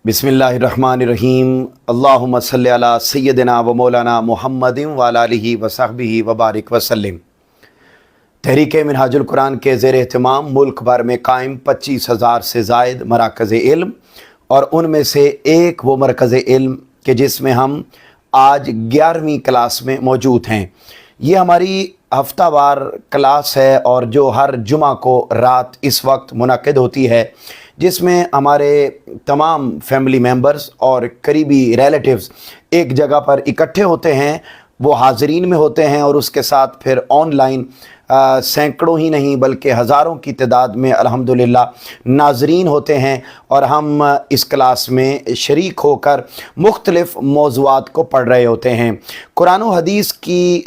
बिस्मिल्लाहिर्रहमानिर्रहीम। अल्लाहुम्मा सल्लि अला सय्यदिना व मौलाना मुहम्मदिन व अला आलिहि व सहबिहि व बारिक वसल्लिम। तहरीक मिनहाजुल कुरान के ज़ेर एहतमाम मुल्क भर में कायम 25,000 से ज़ायद मराकज़ इल्म, और उनमें से एक वो मरकज़ इल्म कि जिसमें हम आज 11वीं क्लास में मौजूद हैं। ये हमारी हफ्तावार क्लास है और जो हर जुमा को रात इस वक्त मुनक़िद होती है, जिसमें हमारे तमाम फैमिली मेंबर्स और करीबी रिलेटिव्स एक जगह पर इकट्ठे होते हैं, वो हाज़रीन में होते हैं, और उसके साथ फिर ऑनलाइन सैकड़ों ही नहीं बल्कि हज़ारों की तादाद में अल्हम्दुलिल्लाह नाज़रीन होते हैं, और हम इस क्लास में शरीक होकर मुख्तलिफ़ मौज़ूआत को पढ़ रहे होते हैं। कुरान व हदीस की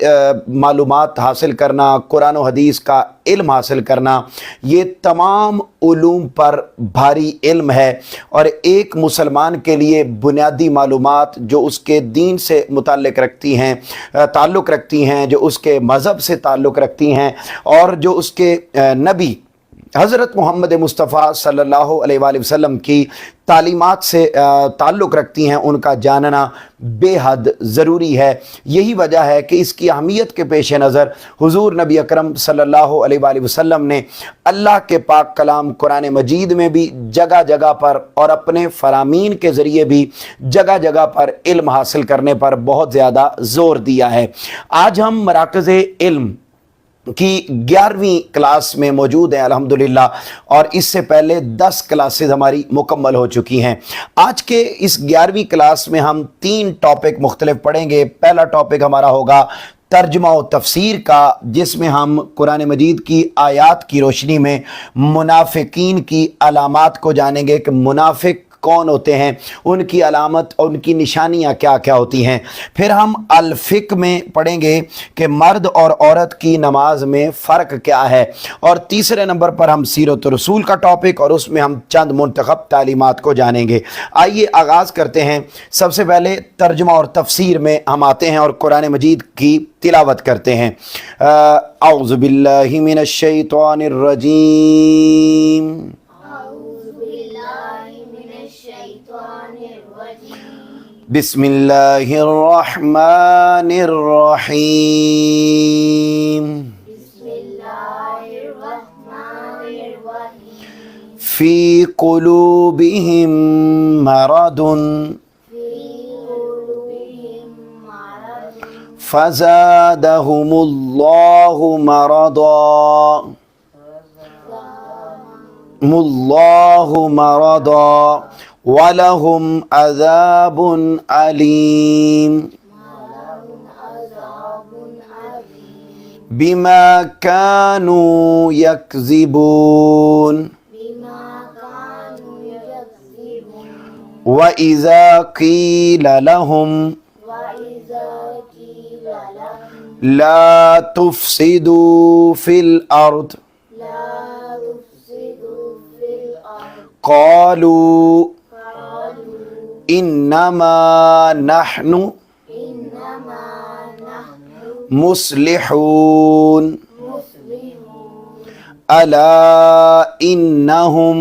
मालूमात हासिल करना, कुरान व हदीस का इल्म हासिल करना, ये तमाम उलूम पर भारी इल्म है, और एक मुसलमान के लिए बुनियादी मालूमात जो उसके दीन से मुताल्लिक़ रखती हैं, ताल्लुक़ रखती हैं, जो उसके मज़हब से ताल्लुक़ रखती हैं, और जो उसके नबी हज़रत मोहम्मद मुस्तफ़ा सल्लल्लाहु अलैहि वसल्लम की तालीमात से ताल्लुक़ रखती हैं, उनका जानना बेहद ज़रूरी है। यही वजह है कि इसकी अहमियत के पेश नज़र हुज़ूर नबी अकरम सल्लल्लाहु अलैहि वसल्लम ने अल्लाह के पाक कलाम कुरान मजीद में भी जगह जगह पर और अपने फ़रामीन के ज़रिए भी जगह जगह पर इल्म हासिल करने पर बहुत ज़्यादा ज़ोर दिया है। आज हम मराकज़ इल्म की 11वीं क्लास में मौजूद हैं अल्हम्दुलिल्लाह, और इससे पहले 10 क्लासेस हमारी मुकम्मल हो चुकी हैं। आज के इस 11वीं क्लास में हम 3 टॉपिक मुख्तलिफ पढ़ेंगे। पहला टॉपिक हमारा होगा तर्जुमा व तफसीर का, जिसमें हम कुरान मजीद की आयात की रोशनी में मुनाफिकीन की अलामात को जानेंगे कि मुनाफिक कौन होते हैं, उनकी अलामत और उनकी निशानियां क्या क्या होती हैं। फिर हम अल-फ़िक़्ह में पढ़ेंगे कि मर्द और औरत की नमाज में फ़र्क क्या है, और तीसरे नंबर पर हम सीरत रसूल का टॉपिक, और उसमें हम चंद मुंतखब तालीमात को जानेंगे। आइए आगाज़ करते हैं। सबसे पहले तर्जुमा और तफसीर में हम आते हैं और कुरान मजीद की तिलावत करते हैं। औज़ु बिल्लाहि मिनश शैतानिर रजीम। बिस्मिल्लाहिर्रहमानिर्रहीम। फ़ी क़ुलूबिहिम मरदुन फ़ज़ादहुमुल्लाहु मरदा वलहुम अज़ाबुन अलीम बिमा कानू यक्ज़िबून व इज़ा क़ील लहुम ला तुफ़सिदू फ़िल अर्द क़ालू इन्नमा नहनु मुस्लिहून अला इन्नहुम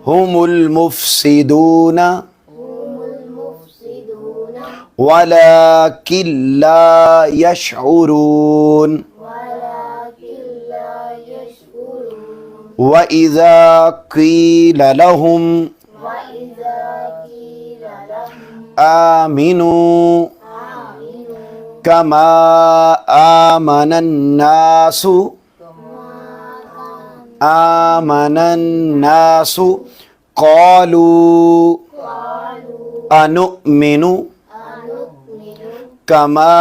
हुमुल मुफ़सिदून वलाकिन ला यशऊरून व इज़ा क़ील लहुम आमिनू कमा आमनन्नासु क़ालू अनुमिनु कमा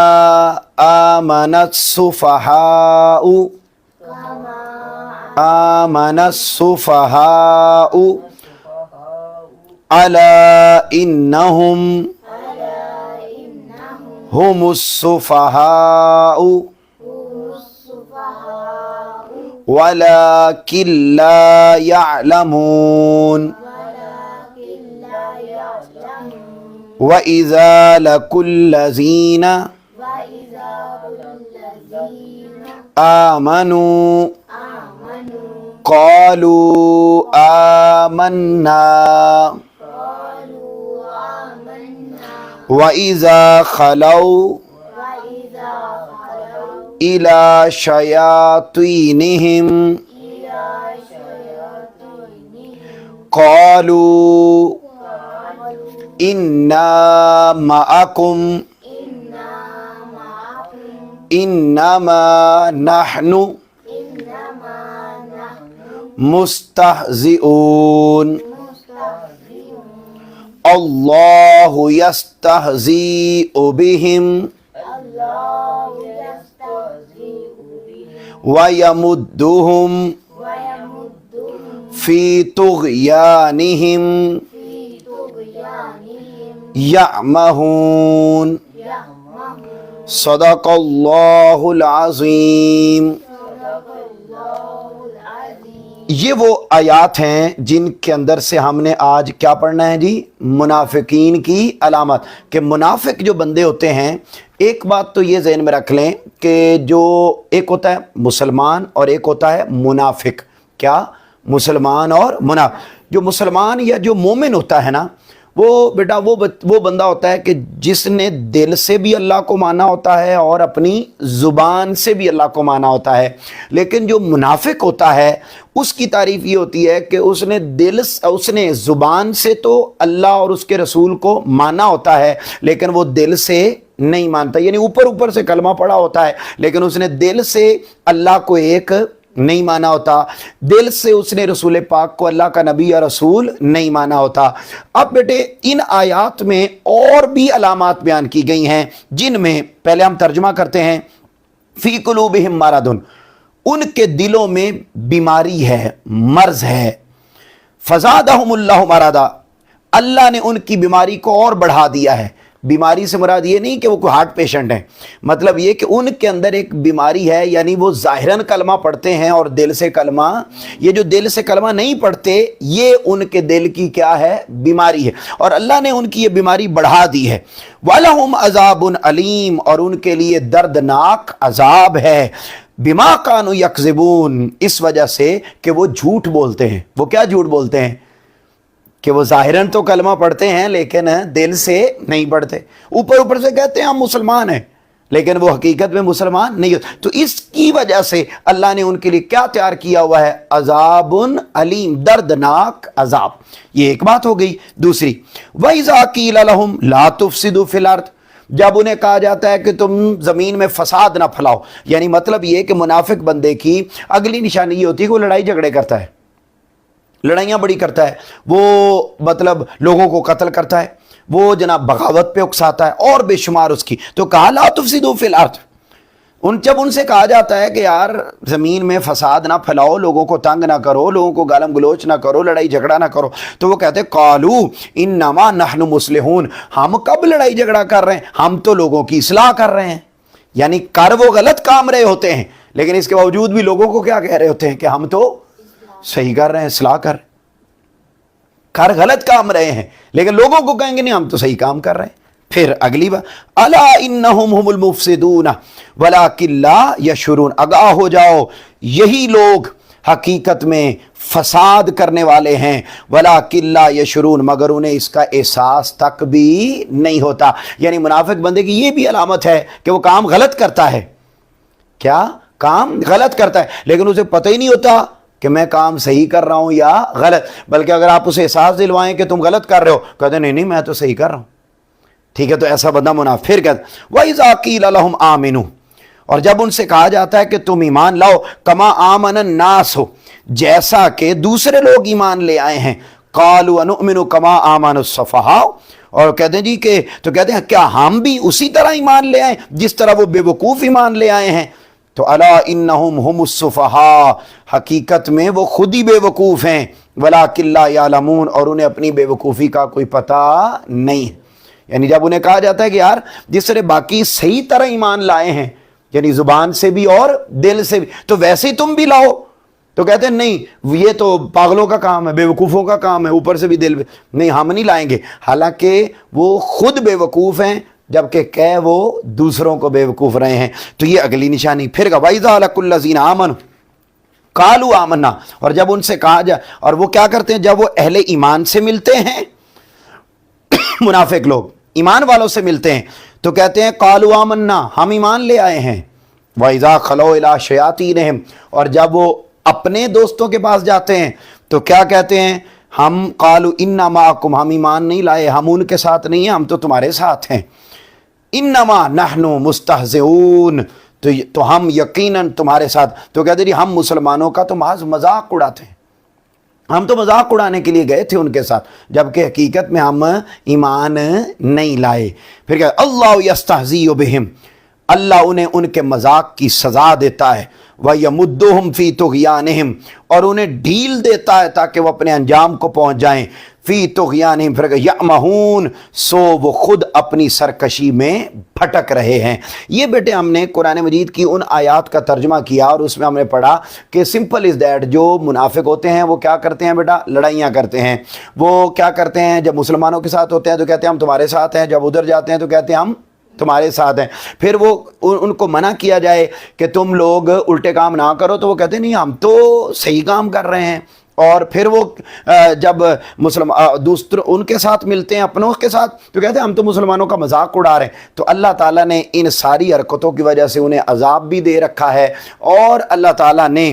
आमनस्सुफ़हाउ अला इन्नहुम हुमुस्सुफ़हाउ वलाकिन ला यअलमून व इज़ा लकुल्लज़ीन आमनू قالوا آمنا وَإِذَا خَلَوْا إِلَى شَيَاطِينِهِمْ قَالُوا إِنَّا مَعَكُمْ إِنَّمَا نَحْنُ مُسْتَهْزِئُونَ اللہ یستہزیء بہم ویمدہم فی طغیانہم یعمہون صدق اللہ العظیم۔ یہ وہ آیات ہیں جن کے اندر سے ہم نے آج کیا پڑھنا ہے جی؟ منافقین کی علامت، کہ منافق جو بندے ہوتے ہیں، ایک بات تو یہ ذہن میں رکھ لیں کہ جو ایک ہوتا ہے مسلمان اور ایک ہوتا ہے منافق۔ کیا؟ مسلمان اور منافق۔ جو مسلمان یا جو مومن ہوتا ہے نا، وہ بیٹا وہ بندہ ہوتا ہے کہ جس نے دل سے بھی اللہ کو مانا ہوتا ہے اور اپنی زبان سے بھی اللہ کو مانا ہوتا ہے۔ لیکن جو منافق ہوتا ہے اس کی تعریف یہ ہوتی ہے کہ اس نے زبان سے تو اللہ اور اس کے رسول کو مانا ہوتا ہے، لیکن وہ دل سے نہیں مانتا، یعنی اوپر سے کلمہ پڑھا ہوتا ہے لیکن اس نے دل سے اللہ کو ایک نہیں مانا ہوتا، دل سے اس نے رسول پاک کو اللہ کا نبی یا رسول نہیں مانا ہوتا۔ اب بیٹے ان آیات میں اور بھی علامات بیان کی گئی ہیں، جن میں پہلے ہم ترجمہ کرتے ہیں۔ فی قلوبہم مرض، ان کے دلوں میں بیماری ہے، مرض ہے۔ فزادہم اللہ مرضا، اللہ نے ان کی بیماری کو اور بڑھا دیا ہے۔ بیماری سے مراد یہ نہیں کہ وہ کوئی ہارٹ پیشنٹ ہیں، مطلب یہ کہ ان کے اندر ایک بیماری ہے، یعنی وہ ظاہراً کلمہ پڑھتے ہیں اور دل سے کلمہ، یہ جو دل سے کلمہ نہیں پڑھتے یہ ان کے دل کی کیا ہے؟ بیماری ہے، اور اللہ نے ان کی یہ بیماری بڑھا دی ہے۔ وَلَهُمْ عَذَابٌ عَلِيمٌ، اور ان کے لیے دردناک عذاب ہے۔ بِمَا كَانُوا يَكْذِبُونَ، اس وجہ سے کہ وہ جھوٹ بولتے ہیں۔ وہ کیا جھوٹ بولتے ہیں؟ کہ وہ ظاہراً تو کلمہ پڑھتے ہیں لیکن دل سے نہیں پڑھتے، اوپر سے کہتے ہیں ہم مسلمان ہیں لیکن وہ حقیقت میں مسلمان نہیں ہوتے۔ تو اس کی وجہ سے اللہ نے ان کے لیے کیا تیار کیا ہوا ہے؟ عذاب علیم، دردناک عذاب۔ یہ ایک بات ہو گئی۔ دوسری، وَإِذَا قِيلَ لَهُمْ لَا تُفْسِدُوا فِي الْأَرْضِ، جب انہیں کہا جاتا ہے کہ تم زمین میں فساد نہ پھیلاؤ، یعنی مطلب یہ کہ منافق بندے کی اگلی نشانی یہ ہوتی ہے کہ وہ لڑائی جھگڑے کرتا ہے، لڑائیاں بڑی کرتا ہے، وہ مطلب لوگوں کو قتل کرتا ہے، وہ جناب بغاوت پہ اکساتا ہے اور بے شمار اس کی۔ تو کہا لا تفسدوا فی الارض، جب ان سے کہا جاتا ہے کہ یار زمین میں فساد نہ پھیلاؤ، لوگوں کو تنگ نہ کرو، لوگوں کو گالم گلوچ نہ کرو، لڑائی جھگڑا نہ کرو، تو وہ کہتے ہیں قالوا انما نحن مصلحون، ہم کب لڑائی جھگڑا کر رہے ہیں، ہم تو لوگوں کی اصلاح کر رہے ہیں۔ یعنی کر وہ غلط کام رہے ہوتے ہیں لیکن اس کے باوجود بھی لوگوں کو کیا کہہ رہے ہوتے ہیں کہ ہم تو صحیح کر رہے ہیں، اصلاح کر غلط کام رہے ہیں، لیکن لوگوں کو کہیں گے نہیں ہم تو صحیح کام کر رہے ہیں۔ پھر اگلی بات، الا انہم هم المفسدون ولکن لا یشعرون، آگاہ ہو جاؤ یہی لوگ حقیقت میں فساد کرنے والے ہیں، ولکن لا یشعرون، مگر انہیں اس کا احساس تک بھی نہیں ہوتا۔ یعنی منافق بندے کی یہ بھی علامت ہے کہ وہ کام غلط کرتا ہے، کیا کام غلط کرتا ہے لیکن اسے پتہ ہی نہیں ہوتا کہ میں کام صحیح کر رہا ہوں یا غلط، بلکہ اگر آپ اسے احساس دلوائیں کہ تم غلط کر رہے ہو، کہتے ہیں نہیں میں تو صحیح کر رہا ہوں، ٹھیک ہے۔ تو ایسا بندہ منافق۔ پھر کہتے ہیں وَإِذَا قِيلَ لَهُمْ آمِنُوا، اور جب ان سے کہا جاتا ہے کہ تم ایمان لاؤ، کما آمن الناس، جیسا کہ دوسرے لوگ ایمان لے آئے ہیں، قالوا انؤمن کما آمن السفہاء، اور کہتے ہیں جی کہ تو کہتے ہیں کیا ہم بھی اسی طرح ایمان لے آئیں جس طرح وہ بے وقوف ایمان لے آئے ہیں؟ تو الا انہم هم السفہاء، حقیقت میں وہ خود ہی بے وقوف ہیں، ولکن لا یعلمون، اور انہیں اپنی بے وقوفی کا کوئی پتہ نہیں ہے۔ یعنی جب انہیں کہا جاتا ہے کہ یار جس طرح باقی صحیح طرح ایمان لائے ہیں، یعنی زبان سے بھی اور دل سے بھی، تو ویسے ہی تم بھی لاؤ، تو کہتے ہیں نہیں یہ تو پاگلوں کا کام ہے، بے وقوفوں کا کام ہے، اوپر سے بھی دل نہیں، ہم نہیں لائیں گے، حالانکہ وہ خود بے وقوف ہیں جبکہ کہہ وہ دوسروں کو بے وقوف رہے ہیں۔ تو یہ اگلی نشانی۔ پھر وَإِذَا لَقُوا الَّذِينَ آمَنُوا कालू आमन्ना, और जब उनसे कहा जाए, और वो क्या करते हैं जब वो अहले ईमान से मिलते हैं मुनाफिक लोग ईमान वालों से मिलते हैं तो कहते हैं कालू आमन्ना, हम ईमान ले आए हैं। वइज़ा खलो इला शयातीनहिम, और जब वो अपने दोस्तों के पास जाते हैं तो क्या कहते हैं, हम कालू इन्ना माकुम, हम ईमान नहीं लाए, हम उनके साथ नहीं हैं, हम तो तुम्हारे साथ हैं। इन्नमा नहनु मुस्तहज़िऊन, तो हम यकीनन तुम्हारे साथ। तो कहते जी हम मुसलमानों का तो महज मजाक उड़ाते हैं, हम तो मजाक उड़ाने के लिए गए थे उनके साथ, जबकि हकीकत में हम ईमान नहीं लाए। फिर क्या, अल्लाह यस्तहज़ी बिहिम, अल्लाह उन्हें उनके मजाक की सज़ा देता है। व यमुद्दुहुम फ़ी तुग़यानिहिम, और उन्हें ढील देता है ताकि वो अपने अंजाम को पहुँच जाएं। फ़ी तुग़यानिहिम, फिर यअमहून, सो वो खुद अपनी सरकशी में भटक रहे हैं। ये बेटे हमने कुरान मजीद की उन आयात का तर्जुमा किया और उसमें हमने पढ़ा कि सिंपल इज़ दैट, जो मुनाफिक होते हैं वो क्या करते हैं बेटा, लड़ाइयाँ करते हैं। वो क्या करते हैं, जब मुसलमानों के साथ होते हैं तो कहते हैं हम तुम्हारे साथ हैं, जब उधर जाते हैं तो कहते हैं हम तुम्हारे साथ हैं। फिर वो उनको मना किया जाए कि तुम लोग उल्टे काम ना करो तो वो कहते नहीं हम तो सही काम कर रहे हैं। और फिर वो जब दूसरे उनके साथ मिलते हैं अपनों के साथ तो कहते हैं हम तो मुसलमानों का मजाक उड़ा रहे हैं। तो अल्लाह ताला ने इन सारी हरकतों की वजह से उन्हें अजाब भी दे रखा है और अल्लाह ताला ने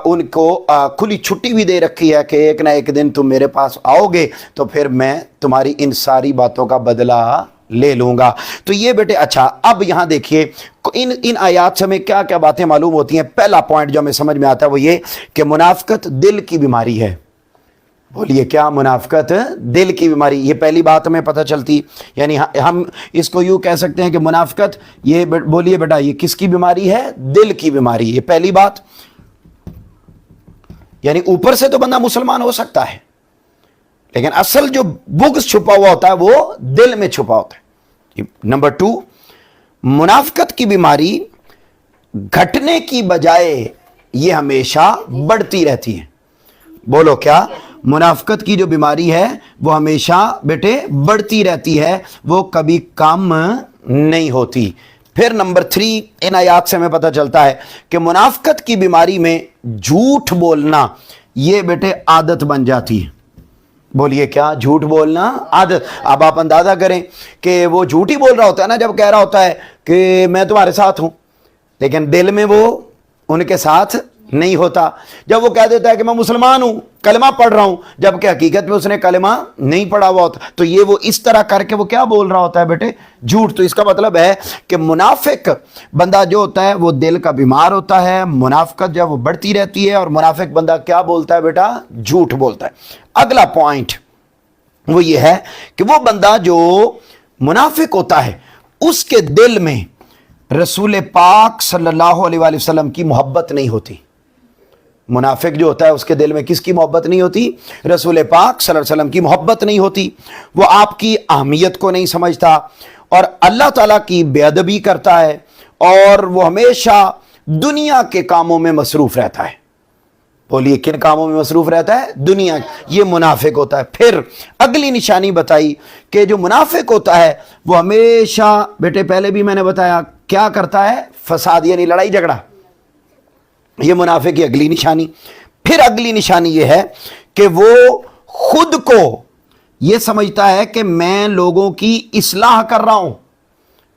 उनको खुली छुट्टी भी दे रखी है कि एक ना एक दिन तुम मेरे पास आओगे तो फिर मैं तुम्हारी इन सारी बातों का बदला ले लूँगा। तो ये बेटे अच्छा, अब यहाँ देखिए इन आयात से हमें क्या क्या बातें मालूम होती हैं। पहला पॉइंट जो हमें समझ में आता है वो ये कि मुनाफिकत दिल की बीमारी है। बोलिए क्या, मुनाफिकत दिल की बीमारी, ये पहली बात हमें पता चलती। यानी हम इसको यूँ कह सकते हैं कि मुनाफिकत, ये बोलिए बेटा ये किसकी बीमारी है, दिल की बीमारी, ये पहली बात। यानी ऊपर से तो बंदा मुसलमान हो सकता है लेकिन असल जो बुग़्ज़ छुपा हुआ होता है वो दिल में छुपा होता है। नंबर 2, मुनाफिकत की बीमारी घटने की बजाय ये हमेशा बढ़ती रहती है। बोलो क्या, मुनाफिकत की जो बीमारी है वो हमेशा बेटे बढ़ती रहती है, वो कभी कम नहीं होती। फिर नंबर 3, इन आयात से हमें पता चलता है कि मुनाफिकत की बीमारी में झूठ बोलना ये बेटे आदत बन जाती है। बोलिए क्या, झूठ बोलना आदत। अब आप अंदाजा करें कि वो झूठ ही बोल रहा होता है ना जब कह रहा होता है कि मैं तुम्हारे साथ हूं, लेकिन दिल में वो उनके साथ नहीं होता। जब वो कह देता है कि मैं मुसलमान हूं, कलमा पढ़ रहा हूं, जबकि हकीकत में उसने कलमा नहीं पढ़ा हुआ होता, तो ये वो इस तरह करके वो क्या बोल रहा होता है बेटे, झूठ। तो इसका मतलब है कि मुनाफिक बंदा जो होता है वो दिल का बीमार होता है। मुनाफिकत जब वो बढ़ती रहती है और मुनाफिक बंदा क्या बोलता है बेटा, झूठ बोलता है। अगला पॉइंट वो ये है कि वो बंदा जो मुनाफिक होता है उसके दिल में रसूल पाक सल्लल्लाहु अलैहि वसल्लम की मोहब्बत नहीं होती। मुनाफिक जो होता है उसके दिल में किसकी मोहब्बत नहीं होती, रसूल पाक सल्लल्लाहु अलैहि वसल्लम की मोहब्बत नहीं होती। वो आपकी अहमियत को नहीं समझता और अल्लाह ताला की बेअदबी करता है और वो हमेशा दुनिया के कामों में मसरूफ रहता है। बोलिए किन कामों में मसरूफ रहता है, दुनिया। ये मुनाफिक होता है। फिर अगली निशानी बताई कि जो मुनाफिक होता है वो हमेशा बेटे पहले भी मैंने बताया क्या करता है, फसाद यानी लड़ाई झगड़ा। ये मुनाफिक की अगली निशानी। फिर अगली निशानी ये है कि वो खुद को ये समझता है कि मैं लोगों की इस्लाह कर रहा हूं,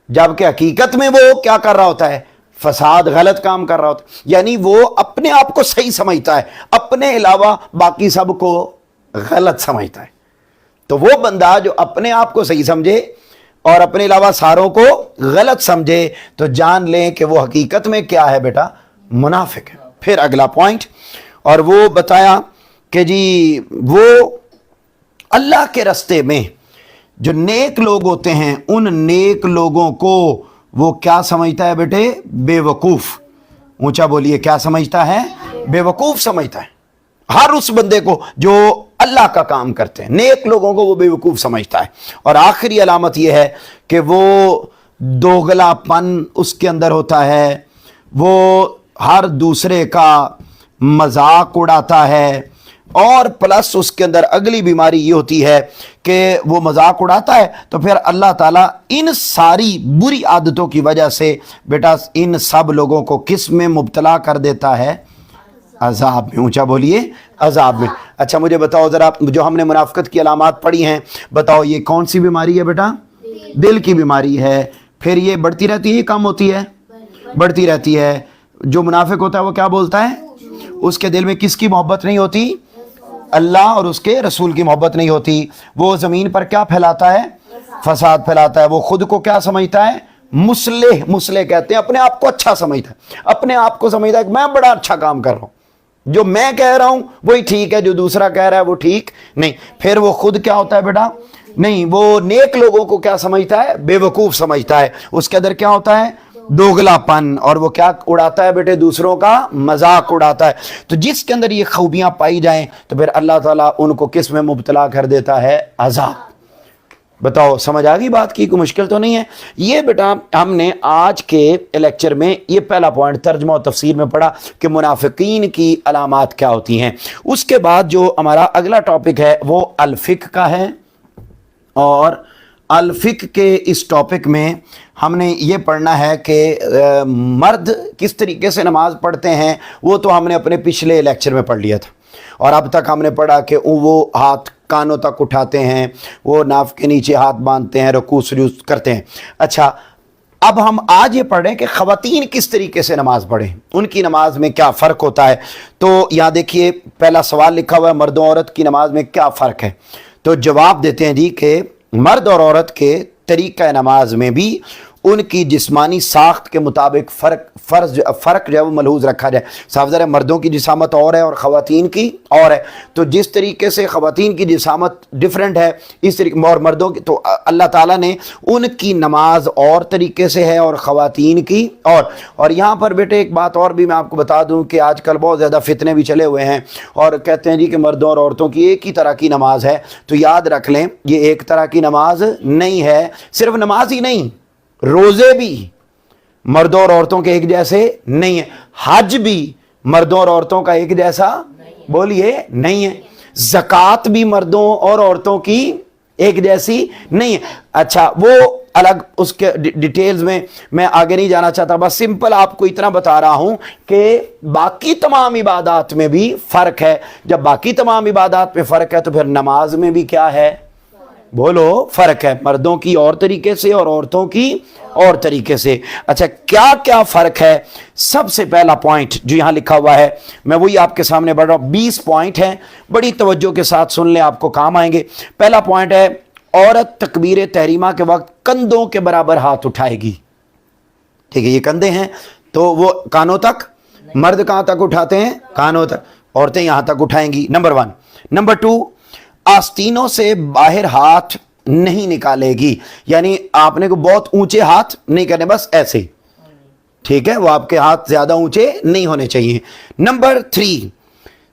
जबकि हकीकत में वो क्या कर रहा होता है, फसाद, गलत काम कर रहा होता है। यानी वो अपने आप को सही समझता है, अपने अलावा बाकी सबको गलत समझता है। तो वो बंदा जो अपने आप को सही समझे और अपने अलावा सारों को गलत समझे तो जान लें कि वो हकीकत में क्या है बेटा, मुनाफिक है। फिर अगला पॉइंट, और वो बताया कि जी वो अल्लाह के रास्ते में जो नेक लोग होते हैं उन नेक लोगों को वो क्या समझता है बेटे, बेवकूफ़। ऊंचा बोलिए क्या समझता है, बेवकूफ़ समझता है। हर उस बंदे को जो अल्लाह का काम करते हैं, नेक लोगों को वो बेवकूफ़ समझता है। और आखिरी अलामत यह है कि वो दोगलापन उसके अंदर होता है, वो हर दूसरे का मजाक उड़ाता है और प्लस उसके अंदर अगली बीमारी ये होती है कि वो मजाक उड़ाता है तो फिर अल्लाह ताला इन सारी बुरी आदतों की वजह से बेटा इन सब लोगों को किस में मुब्तला कर देता है, अजाब में, ऊंचा बोलिए अजाब में। अच्छा मुझे बताओ ज़रा, जो हमने मुनाफिकत की अलामात पढ़ी हैं, बताओ ये कौन सी बीमारी है बेटा? दिल की बीमारी है। फिर ये बढ़ती रहती है, कम होती है? बढ़ती रहती है। जो मुनाफिक होता है वो क्या बोलता है? उसके दिल में किसकी मोहब्बत नहीं होती? अल्लाह और उसके रसूल की मोहब्बत नहीं होती। वो ज़मीन पर क्या फैलाता है? फसाद फैलाता है। वो खुद को क्या समझता है? मुस्लिह, मुस्लिह कहते हैं, अपने आप को अच्छा समझता है, अपने आप को समझता है कि मैं बड़ा अच्छा काम कर रहा हूँ, जो मैं कह रहा हूँ वही ठीक है, जो दूसरा कह रहा है वो ठीक नहीं। फिर वो खुद क्या होता है बेटा? नहीं, वो नेक लोगों को क्या समझता है? बेवकूफ़ समझता है। उसके अंदर क्या होता है? दोगलापन। और वो क्या उड़ाता है बेटे? दूसरों का मजाक उड़ाता है। तो जिसके अंदर ये खूबियाँ पाई जाएं तो फिर अल्लाह ताला उनको किस में मुब्तला कर देता है? अज़ाब। बताओ समझ आ गई बात की? कोई मुश्किल तो नहीं है। ये बेटा हमने आज के लेक्चर में ये पहला पॉइंट तर्जुमा और तफसीर में पढ़ा कि मुनाफिकीन की अलामात क्या होती हैं। उसके बाद जो हमारा अगला टॉपिक है वो अल-फिक का है, और अल-फिक के इस टॉपिक में हमने ये पढ़ना है कि मर्द किस तरीके से नमाज पढ़ते हैं, वो तो हमने अपने पिछले लेक्चर में पढ़ लिया था। और अब तक हमने पढ़ा कि वो हाथ कानों तक उठाते हैं, वो नाफ के नीचे हाथ बांधते हैं, रुकू सुजूद करते हैं। अच्छा, अब हम आज ये पढ़ रहे हैं कि ख़वातीन किस तरीके से नमाज पढ़ें, उनकी नमाज में क्या फ़र्क होता है। तो यहाँ देखिए पहला सवाल लिखा हुआ है, मर्द और औरत की नमाज में क्या फ़र्क है। तो जवाब देते हैं जी कि मर्द और औरत के तरीक़ा नमाज में भी उनकी जिस्मानी साख्त के मुताबिक फ़र्क जो है वो मलहूज़ रखा जाए। साफ ज़रा मर्दों की जिसामत और है और ख़वातीन की और है। तो जिस तरीके से ख़वातीन की जिसामत डिफरेंट है, इस तरीके और मर्दों की, तो अल्लाह ताला ने उनकी नमाज और तरीके से है और ख़वातीन की और यहाँ पर बेटे एक बात और भी मैं आपको बता दूँ कि आजकल बहुत ज़्यादा फितने भी चले हुए हैं और कहते हैं जी कि मर्दों और औरतों की एक ही तरह की नमाज है। तो याद रख लें, ये एक तरह की नमाज नहीं है। सिर्फ नमाज ही नहीं, रोज़े भी मर्दों और औरतों के एक जैसे नहीं है, हज भी मर्दों और औरतों का एक जैसा बोलिए नहीं है, ज़कात भी मर्दों और औरतों की एक जैसी नहीं है। अच्छा, वो अलग, उसके डिटेल्स में मैं आगे नहीं जाना चाहता, बस सिंपल आपको इतना बता रहा हूं कि बाकी तमाम इबादत में भी फ़र्क है। जब बाकी तमाम इबादत में फ़र्क है तो फिर नमाज में भी क्या है? बोलो, फ़र्क है, मर्दों की और तरीके से और औरतों की और तरीके से। अच्छा, क्या क्या फ़र्क है? सबसे पहला पॉइंट जो यहाँ लिखा हुआ है, मैं वही आपके सामने बढ़ रहा हूँ। 20 पॉइंट हैं, बड़ी तवज्जो के साथ सुन लें, आपको काम आएंगे। पहला पॉइंट है, औरत तकबीर तहरीमा के वक्त कंधों के बराबर हाथ उठाएगी। ठीक है, ये कंधे हैं तो वो कानों तक, मर्द कहाँ तक उठाते हैं? कानों तक, औरतें यहाँ तक उठाएंगी, नंबर 1। नंबर 2, आस्तीनों से बाहर हाथ नहीं निकालेगी, यानी आपने को बहुत ऊंचे हाथ नहीं करने, बस ऐसे, ठीक है, वो आपके हाथ ज्यादा ऊंचे नहीं होने चाहिए। नंबर 3,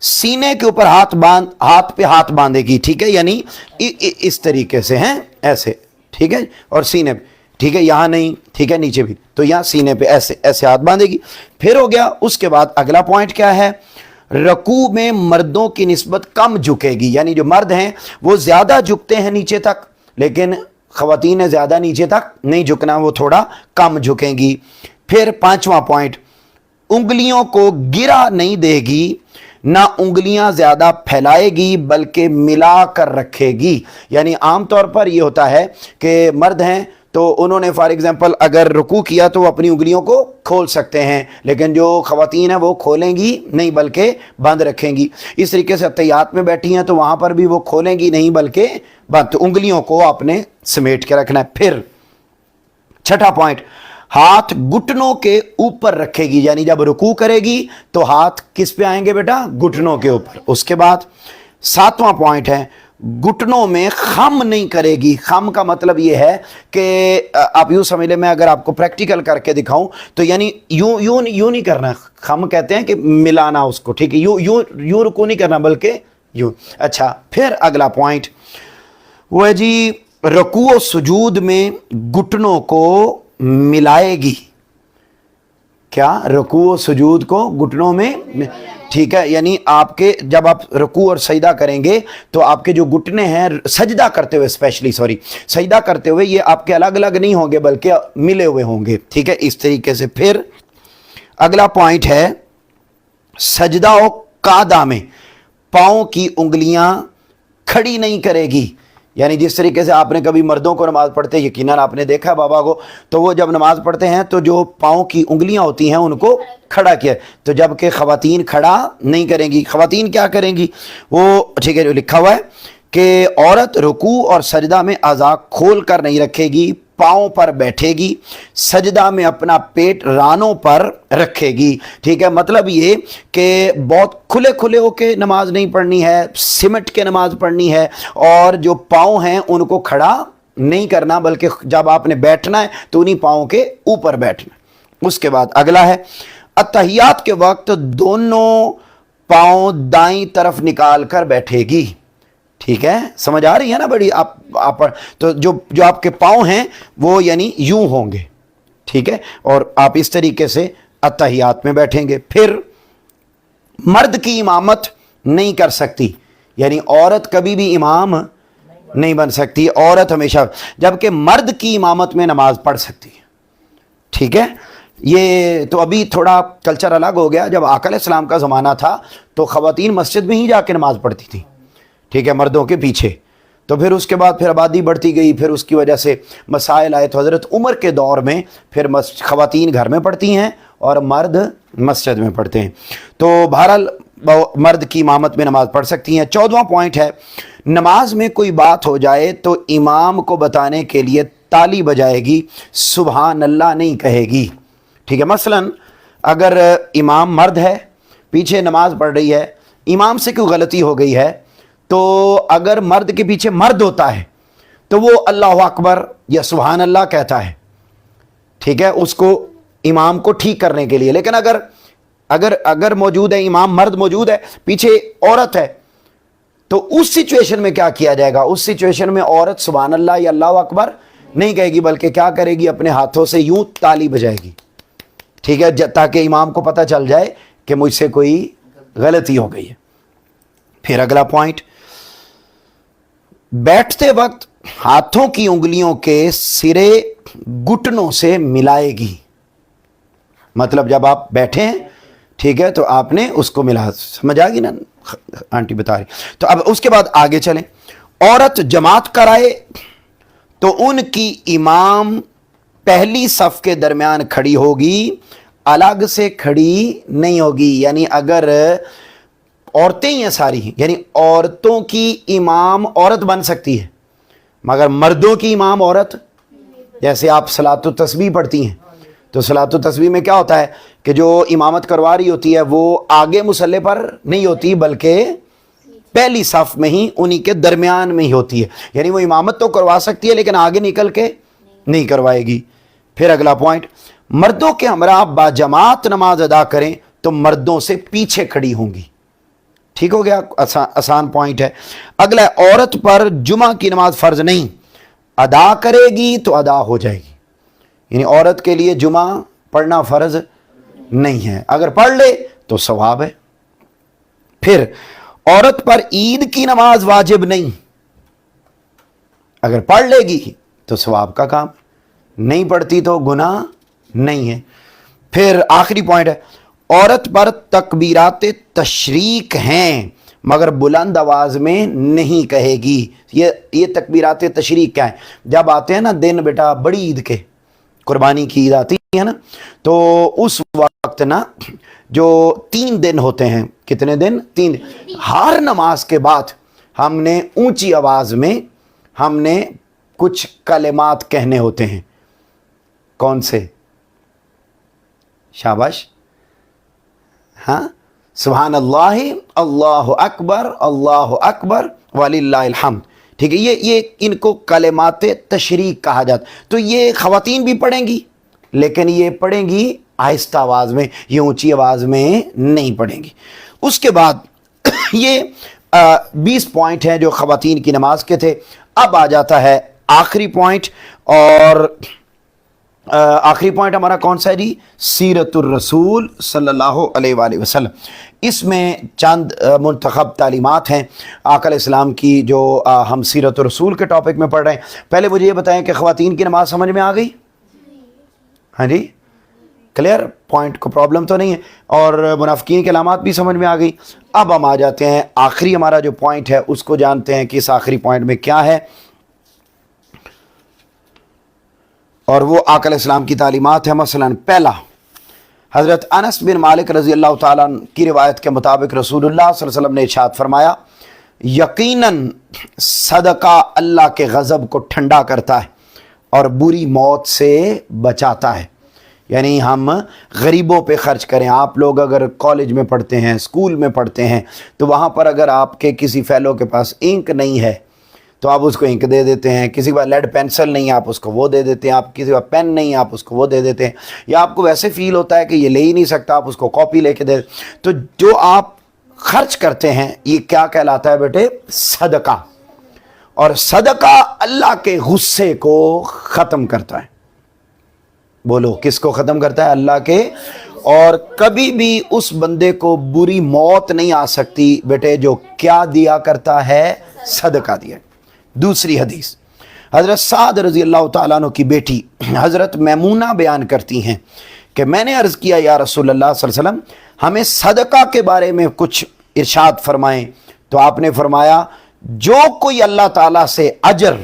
सीने के ऊपर हाथ पे हाथ बांधेगी, ठीक है, यानी इस तरीके से हैं, ऐसे, ठीक है, और सीने पे, ठीक है, यहां नहीं, ठीक है, नीचे भी, तो यहां सीने पे ऐसे ऐसे हाथ बांधेगी। फिर हो गया। उसके बाद अगला पॉइंट क्या है? रकू में मर्दों की निस्बत कम झुकेगी, यानी जो मर्द हैं वो ज़्यादा झुकते हैं नीचे तक, लेकिन ख़वातीन ने ज़्यादा नीचे तक नहीं झुकना, वो थोड़ा कम झुकेंगी। फिर 5वां पॉइंट, उंगलियों को गिरा नहीं देगी, ना उंगलियां ज़्यादा फैलाएगी बल्कि मिला कर रखेगी। यानी आमतौर पर ये होता है कि मर्द हैं तो उन्होंने फॉर एग्जांपल अगर रुकू किया तो वो अपनी उंगलियों को खोल सकते हैं, लेकिन जो ख़वातीन हैं वो खोलेंगी नहीं बल्कि बंद रखेंगी। इस तरीके से तैयात में बैठी हैं तो वहाँ पर भी वो खोलेंगी नहीं बल्कि बंद, तो उंगलियों को आपने समेट के रखना है। फिर 6ठा पॉइंट, हाथ घुटनों के ऊपर रखेगी, यानी जब रुकू करेगी तो हाथ किस पे आएंगे बेटा? घुटनों के ऊपर। उसके बाद 7वां पॉइंट है, घुटनों में खम नहीं करेगी। खम का मतलब ये है कि आप यूँ समझ लें, मैं अगर आपको प्रैक्टिकल करके दिखाऊं तो यानी यूं यूं यूं नहीं करना, खम कहते हैं कि मिलाना उसको, ठीक है, यूं यूं यूं रुकू नहीं करना बल्कि यूं। अच्छा, फिर अगला पॉइंट वो है जी, रुकू और सुजूद में घुटनों को मिलाएगी। क्या? रुकू और सुजूद को घुटनों में, ठीक है, यानी आपके जब आप रुकू और सजदा करेंगे तो आपके जो घुटने हैं सजदा करते हुए, स्पेशली सजदा करते हुए, ये आपके अलग अलग नहीं होंगे बल्कि मिले हुए होंगे, ठीक है, इस तरीके से। फिर अगला पॉइंट है सजदा हो कादा में, पाँव की उंगलियां खड़ी नहीं करेगी। यानी जिस तरीके से आपने कभी मर्दों को नमाज़ पढ़ते यकीनन आपने देखा बाबा को, तो वो जब नमाज़ पढ़ते हैं तो जो पाँव की उंगलियां होती हैं उनको खड़ा किया, तो जबकि ख़वातीन खड़ा नहीं करेंगी। ख़वातीन क्या करेंगी वो ठीक है, लिखा हुआ है कि औरत रुकू और सजदा में अज़ा खोल कर नहीं रखेगी, पाँव पर बैठेगी, सजदा में अपना पेट रानों पर रखेगी। ठीक है, मतलब ये कि बहुत खुले खुले होके नमाज नहीं पढ़नी है, सिमट के नमाज पढ़नी है, और जो पाँव हैं उनको खड़ा नहीं करना, बल्कि जब आपने बैठना है तो उन्हीं पाँव के ऊपर बैठना। उसके बाद अगला है अत्तहियात के वक्त दोनों पाँव दाईं तरफ निकाल कर बैठेगी। ठीक है, समझ आ रही है ना बड़ी आप तो जो आपके पाँव हैं वो यानी यूं होंगे। ठीक है, और आप इस तरीके से अत्तहियात में बैठेंगे। फिर मर्द की इमामत नहीं कर सकती, यानी औरत कभी भी इमाम नहीं बन सकती, औरत हमेशा, जबकि मर्द की इमामत में नमाज पढ़ सकती है। ठीक है, ये तो अभी थोड़ा कल्चर अलग हो गया। जब आका अलैहिस्सलाम का ज़माना था तो ख़वातीन मस्जिद में ही जाके नमाज़ पढ़ती थी, ठीक है, मर्दों के पीछे। तो फिर उसके बाद फिर आबादी बढ़ती गई, फिर उसकी वजह से मसाइल आए, तो हज़रत उमर के दौर में फिर ख़वातीन घर में पढ़ती हैं और मर्द मस्जिद में पढ़ते हैं। तो बहरहाल मर्द की इमामत में नमाज़ पढ़ सकती हैं। 14वां पॉइंट है, नमाज में कोई बात हो जाए तो इमाम को बताने के लिए ताली बजाएगी, सुबहान अल्लाह नहीं कहेगी। ठीक है, मसलन अगर इमाम मर्द है, पीछे नमाज पढ़ रही है, इमाम से कोई गलती हो गई है, तो अगर मर्द के पीछे मर्द होता है तो वो अल्लाह अकबर या सुबहान अल्लाह कहता है। ठीक है, उसको इमाम को ठीक करने के लिए। लेकिन अगर अगर अगर मौजूद है, इमाम मर्द मौजूद है, पीछे औरत है, तो उस सिचुएशन में क्या किया जाएगा? उस सिचुएशन में औरत सुबहान अल्लाह या अल्लाह अकबर नहीं कहेगी, बल्कि क्या करेगी, अपने हाथों से यूं ताली बजाएगी। ठीक है, ताकि इमाम को पता चल जाए कि मुझसे कोई गलती हो गई है। फिर अगला पॉइंट, बैठते वक्त हाथों की उंगलियों के सिरे घुटनों से मिलाएगी। मतलब जब आप बैठे हैं, ठीक है, तो आपने उसको मिला, समझ आ गई ना, आंटी बता रही। तो अब उसके बाद आगे चलें। औरत जमात कराए तो उनकी इमाम पहली सफ के दरमियान खड़ी होगी, अलग से खड़ी नहीं होगी। यानी अगर औरतें ही हैं सारी, यानी औरतों की इमाम औरत बन सकती है, मगर मर्दों की इमाम औरत, जैसे आप सलातो तस्बीह पढ़ती हैं, तो सलातो तस्बीह में क्या होता है कि जो इमामत करवा रही होती है वो आगे मुसल्ले पर नहीं होती, बल्कि पहली सफ में ही उन्हीं के दरमियान में ही होती है। यानी वो इमामत तो करवा सकती है लेकिन आगे निकल के नहीं करवाएगी। फिर अगला पॉइंट, मर्दों के हमरा बाजमात नमाज अदा करें तो मर्दों से पीछे खड़ी होंगी। ठीक हो गया, आसान पॉइंट है। अगला, औरत पर जुमा की नमाज फर्ज नहीं, अदा करेगी तो अदा हो जाएगी। यानी औरत के लिए जुमा पढ़ना फर्ज नहीं है, अगर पढ़ ले तो सवाब है। फिर औरत पर ईद की नमाज वाजिब नहीं, अगर पढ़ लेगी तो सवाब का काम, नहीं पढ़ती तो गुनाह नहीं है। फिर आखिरी पॉइंट है, औरत पर तकबीरात तशरीक हैं मगर बुलंद आवाज में नहीं कहेगी। ये तकबीरात तशरीक क्या है? जब आते हैं ना दिन बेटा बड़ी ईद के, कुर्बानी की ईद आती है ना, तो उस वक्त ना जो 3 दिन होते हैं, कितने दिन? 3। हर नमाज के बाद हमने ऊंची आवाज में हमने कुछ कलिमात कहने होते हैं। कौन से? शाबाश, हाँ, सुभान अल्लाह, अल्लाहु अकबर वलिल्लाहिल हम्द। ठीक है, ये इनको कलिमात तशरीक कहा जाता। तो ये ख़वातीन भी पढ़ेंगी, लेकिन ये पढ़ेंगी आहिस्ता आवाज़ में, ये ऊंची आवाज़ में नहीं पढ़ेंगी। उसके बाद ये 20 पॉइंट हैं जो ख़वातीन की नमाज के थे। अब आ जाता है आखिरी पॉइंट, और आखिरी पॉइंट हमारा कौन सा है जी? सीरतुर रसूल सल्लल्लाहु अलैहि वसल्लम। इसमें चंद मुंतखब तालीमात हैं आका अलैहिस्सलाम की, जो हम सीरतुर रसूल के टॉपिक में पढ़ रहे हैं। पहले मुझे ये बताएं कि ख़वातीन की नमाज समझ में आ गई? हाँ जी, क्लियर, पॉइंट को प्रॉब्लम तो नहीं है, और मुनाफिकीन के अलामात भी समझ में आ गई। अब हम आ जाते हैं आखिरी हमारा जो पॉइंट है उसको जानते हैं कि इस आखिरी पॉइंट में क्या है, और वो आका अलैहिस्सलाम की तालीमात है। मसलन पहला, हज़रत अनस बिन मालिक रज़ी अल्लाह ताला की रिवायत के मुताबिक रसूलुल्लाह सल्लल्लाहु अलैहि वसल्लम ने इरशाद फरमाया, यकीनन सदका अल्लाह के गज़ब को ठंडा करता है और बुरी मौत से बचाता है। यानी हम गरीबों पे खर्च करें। आप लोग अगर कॉलेज में पढ़ते हैं, स्कूल में पढ़ते हैं, तो वहाँ पर अगर आपके किसी फेलो के पास इंक नहीं है तो आप उसको इंक दे देते हैं, किसी के पास लेड पेंसिल नहीं है आप उसको वो दे देते हैं, आप किसी के पास पेन नहीं है आप उसको वो दे देते हैं, या आपको वैसे फील होता है कि ये ले ही नहीं सकता आप उसको कॉपी लेके दे। तो जो आप खर्च करते हैं ये क्या कहलाता है बेटे? सदका। और सदका अल्लाह के गुस्से को ख़त्म करता है। बोलो, किसको ख़त्म करता है? अल्लाह के। और कभी भी उस बंदे को बुरी मौत नहीं आ सकती बेटे जो क्या दिया करता है? सदका दिया। दूसरी हदीस, हज़रत साद रज़ी अल्लाह ताला अन्हु की बेटी हज़रत मैमूना बयान करती हैं कि मैंने अर्ज़ किया, या रसूल अल्लाह सल्लल्लाहु अलैहि वसल्लम, हमें सदका के बारे में कुछ इरशाद फरमाएं। तो आपने फरमाया, जो कोई अल्लाह ताला से अजर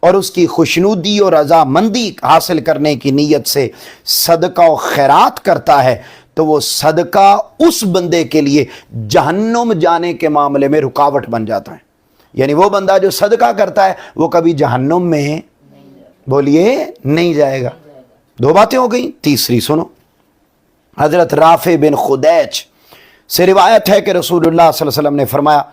और उसकी खुशनुदी और रज़ामंदी हासिल करने की नीयत से सदका और खैरात करता है तो वो सदका उस बंदे के लिए जहन्नुम जाने के मामले में रुकावट बन जाता है। यानी वो बंदा जो सदका करता है वो कभी जहन्नुम में, बोलिए, नहीं जाएगा। दो बातें हो गई। तीसरी सुनो, हज़रत राफ़े बिन खुदैच से रिवायत है कि रसूलुल्लाह सल्लल्लाहु अलैहि वसल्लम ने फरमाया,